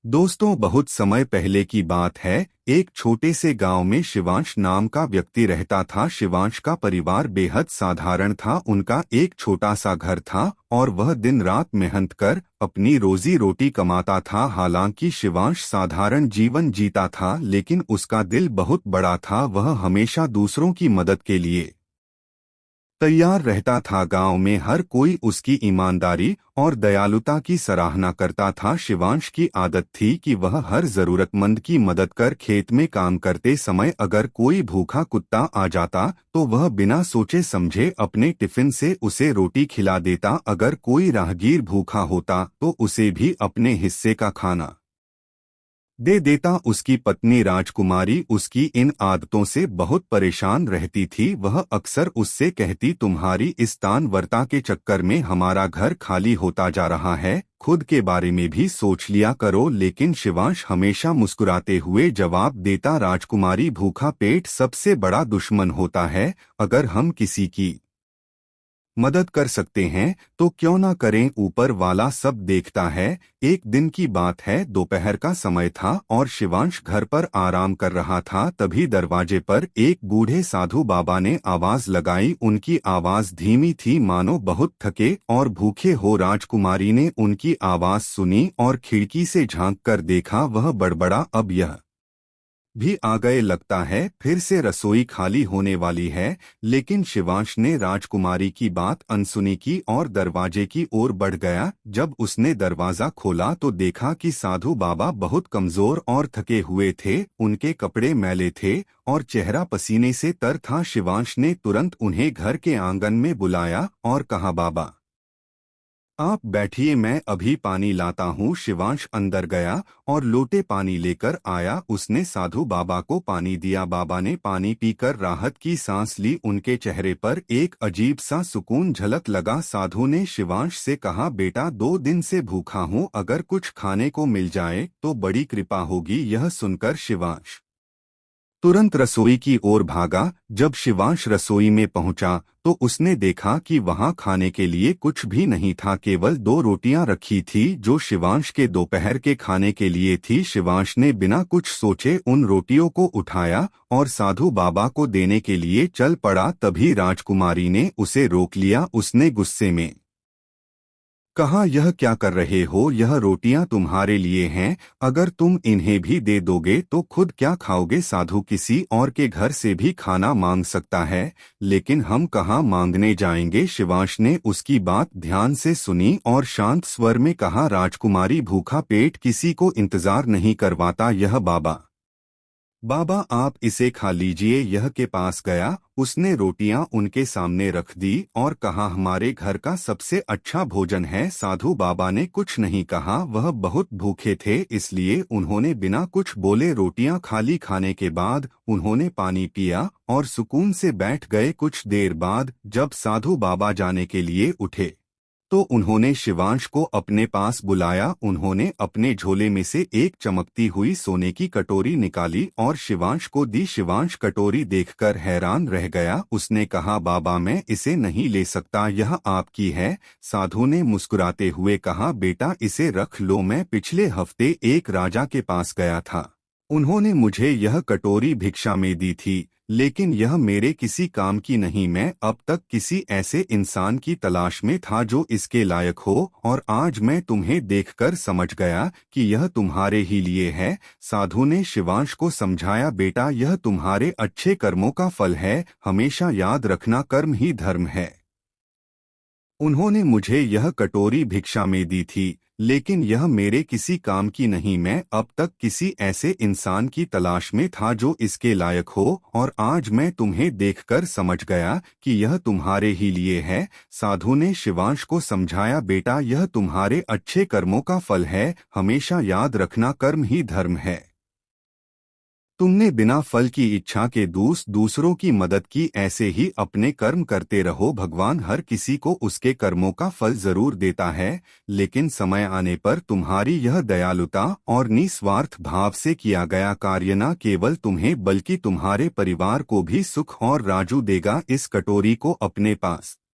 दोस्तों, बहुत समय पहले की बात है। एक छोटे से गांव में शिवांश नाम का व्यक्ति रहता था। शिवांश का परिवार बेहद साधारण था। उनका एक छोटा सा घर था और वह दिन रात मेहनत कर अपनी रोजी रोटी कमाता था। हालांकि शिवांश साधारण जीवन जीता था, लेकिन उसका दिल बहुत बड़ा था। वह हमेशा दूसरों की मदद के लिए तैयार रहता था। गांव में हर कोई उसकी ईमानदारी और दयालुता की सराहना करता था। शिवांश की आदत थी कि वह हर जरूरतमंद की मदद कर खेत में काम करते समय अगर कोई भूखा कुत्ता आ जाता तो वह बिना सोचे समझे अपने टिफिन से उसे रोटी खिला देता। अगर कोई राहगीर भूखा होता तो उसे भी अपने हिस्से का खाना दे देता। उसकी पत्नी राजकुमारी उसकी इन आदतों से बहुत परेशान रहती थी। वह अक्सर उससे कहती, तुम्हारी इस तानवर्ता के चक्कर में हमारा घर खाली होता जा रहा है, खुद के बारे में भी सोच लिया करो। लेकिन शिवांश हमेशा मुस्कुराते हुए जवाब देता, राजकुमारी, भूखा पेट सबसे बड़ा दुश्मन होता है। अगर हम किसी की मदद कर सकते हैं तो क्यों ना करें, ऊपर वाला सब देखता है। एक दिन की बात है, दोपहर का समय था और शिवांश घर पर आराम कर रहा था। तभी दरवाजे पर एक बूढ़े साधु बाबा ने आवाज लगाई। उनकी आवाज धीमी थी, मानो बहुत थके और भूखे हो। राजकुमारी ने उनकी आवाज सुनी और खिड़की से झांक कर देखा। वह बड़बड़ा, अब यह भी आ गए, लगता है फिर से रसोई खाली होने वाली है। लेकिन शिवांश ने राजकुमारी की बात अनसुनी की और दरवाजे की ओर बढ़ गया। जब उसने दरवाजा खोला तो देखा कि साधु बाबा बहुत कमजोर और थके हुए थे। उनके कपड़े मैले थे और चेहरा पसीने से तर था। शिवांश ने तुरंत उन्हें घर के आंगन में बुलाया और कहा, बाबा आप बैठिए, मैं अभी पानी लाता हूँ। शिवांश अंदर गया और लोटे पानी लेकर आया। उसने साधु बाबा को पानी दिया। बाबा ने पानी पीकर राहत की सांस ली। उनके चेहरे पर एक अजीब सा सुकून झलक लगा। साधु ने शिवांश से कहा, बेटा, 2 दिन से भूखा हूँ, अगर कुछ खाने को मिल जाए तो बड़ी कृपा होगी। यह सुनकर शिवांश तुरंत रसोई की ओर भागा। जब शिवांश रसोई में पहुंचा तो उसने देखा कि वहां खाने के लिए कुछ भी नहीं था, केवल 2 रोटियां रखी थी जो शिवांश के दोपहर के खाने के लिए थी। शिवांश ने बिना कुछ सोचे उन रोटियों को उठाया और साधु बाबा को देने के लिए चल पड़ा। तभी राजकुमारी ने उसे रोक लिया। उसने गुस्से में कहा, यह क्या कर रहे हो? यह रोटियां तुम्हारे लिए हैं, अगर तुम इन्हें भी दे दोगे तो खुद क्या खाओगे? साधु किसी और के घर से भी खाना मांग सकता है, लेकिन हम कहाँ मांगने जाएंगे? शिवांश ने उसकी बात ध्यान से सुनी और शांत स्वर में कहा, राजकुमारी, भूखा पेट किसी को इंतजार नहीं करवाता। यह बाबा बाबा आप इसे खा लीजिए। यह के पास गया, उसने रोटियां उनके सामने रख दी और कहा, हमारे घर का सबसे अच्छा भोजन है। साधु बाबा ने कुछ नहीं कहा, वह बहुत भूखे थे, इसलिए उन्होंने बिना कुछ बोले रोटियां खाली। खाने के बाद उन्होंने पानी पिया और सुकून से बैठ गए। कुछ देर बाद जब साधु बाबा जाने के लिए उठे तो उन्होंने शिवांश को अपने पास बुलाया। उन्होंने अपने झोले में से एक चमकती हुई सोने की कटोरी निकाली और शिवांश को दी। शिवांश कटोरी देखकर हैरान रह गया। उसने कहा, बाबा, मैं इसे नहीं ले सकता, यह आपकी है। साधु ने मुस्कुराते हुए कहा, बेटा, इसे रख लो। मैं पिछले हफ्ते एक राजा के पास गया था, उन्होंने मुझे यह कटोरी भिक्षा में दी थी, लेकिन यह मेरे किसी काम की नहीं। मैं अब तक किसी ऐसे इंसान की तलाश में था जो इसके लायक हो, और आज मैं तुम्हें देखकर समझ गया कि यह तुम्हारे ही लिए है। साधु ने शिवांश को समझाया, बेटा, यह तुम्हारे अच्छे कर्मों का फल है। हमेशा याद रखना, कर्म ही धर्म है। उन्होंने मुझे यह कटोरी भिक्षा में दी थी, लेकिन यह मेरे किसी काम की नहीं। मैं अब तक किसी ऐसे इंसान की तलाश में था जो इसके लायक हो, और आज मैं तुम्हें देखकर समझ गया कि यह तुम्हारे ही लिए है। साधु ने शिवांश को समझाया, बेटा, यह तुम्हारे अच्छे कर्मों का फल है। हमेशा याद रखना, कर्म ही धर्म है। तुमने बिना फल की इच्छा के दूसरों की मदद की, ऐसे ही अपने कर्म करते रहो। भगवान हर किसी को उसके कर्मों का फल जरूर देता है, लेकिन समय आने पर तुम्हारी यह दयालुता और निस्वार्थ भाव से किया गया कार्य न केवल तुम्हें बल्कि तुम्हारे परिवार को भी सुख और राजू देगा। इस कटोरी को अपने पास